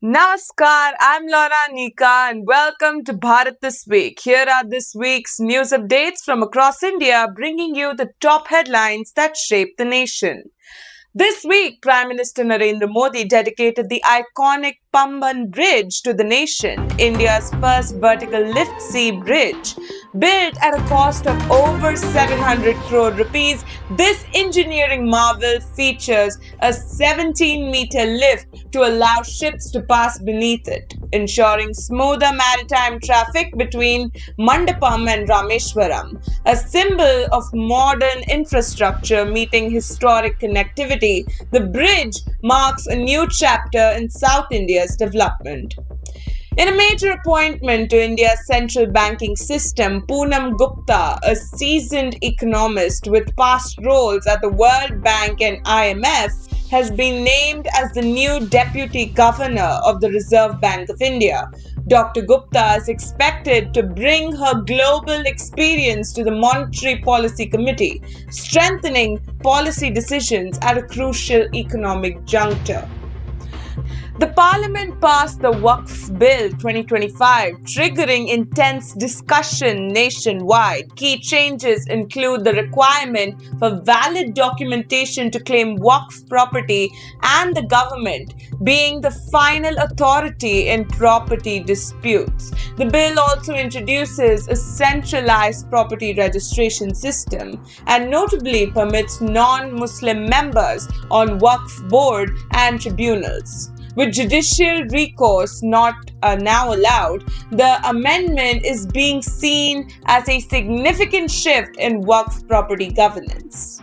Namaskar, I'm Laura Nika and welcome to Bharat This Week. Here are this week's news updates from across India, bringing you the top headlines that shape the nation. This week, Prime Minister Narendra Modi dedicated the iconic Pamban Bridge to the nation, India's first vertical lift sea bridge. Built at a cost of over 700 crore rupees, this engineering marvel features a 17-meter lift to allow ships to pass beneath it, ensuring smoother maritime traffic between Mandapam and Rameshwaram, a symbol of modern infrastructure meeting historic connectivity. The bridge marks a new chapter in South India's development. In a major appointment to India's central banking system, Poonam Gupta, a seasoned economist with past roles at the World Bank and IMF, has been named as the new Deputy Governor of the Reserve Bank of India. Dr. Gupta is expected to bring her global experience to the Monetary Policy Committee, strengthening policy decisions at a crucial economic juncture. The Parliament passed the Waqf Bill 2025, triggering intense discussion nationwide. Key changes include the requirement for valid documentation to claim Waqf property and the government being the final authority in property disputes. The bill also introduces a centralized property registration system and notably permits non-Muslim members on Waqf board and tribunals. With judicial recourse not now allowed, the amendment is being seen as a significant shift in Waqf property governance.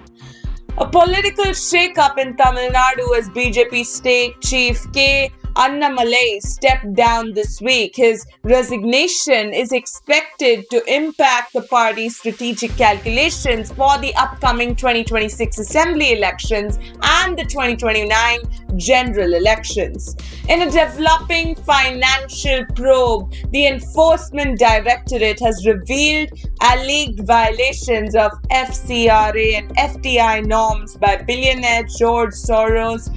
A political shake-up in Tamil Nadu as BJP state chief K. Annamalai stepped down this week. His resignation is expected to impact the party's strategic calculations for the upcoming 2026 assembly elections and the 2029 general elections. In a developing financial probe, the Enforcement Directorate has revealed alleged violations of FCRA and FDI norms by billionaire George Soros.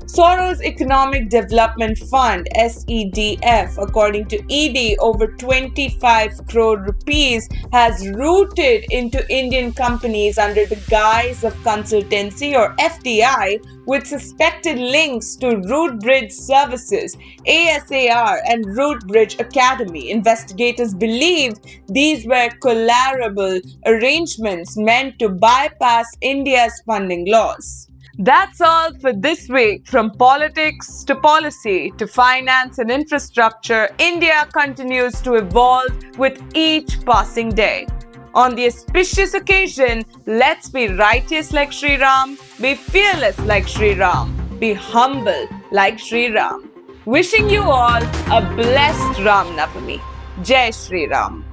Soros Economic Development Fund (SEDF), according to ED, over 25 crore rupees has routed into Indian companies under the guise of consultancy or FDI, with suspected links to Root Bridge Services, ASAR, and Root Bridge Academy. Investigators believe these were collateral arrangements meant to bypass India's funding laws. That's all for this week. From politics to policy to finance and infrastructure, India continues to evolve with each passing day. On the auspicious occasion, let's be righteous like Sri Ram, be fearless like Sri Ram, be humble like Sri Ram. Wishing you all a blessed Ram Navami. Jai Sri Ram.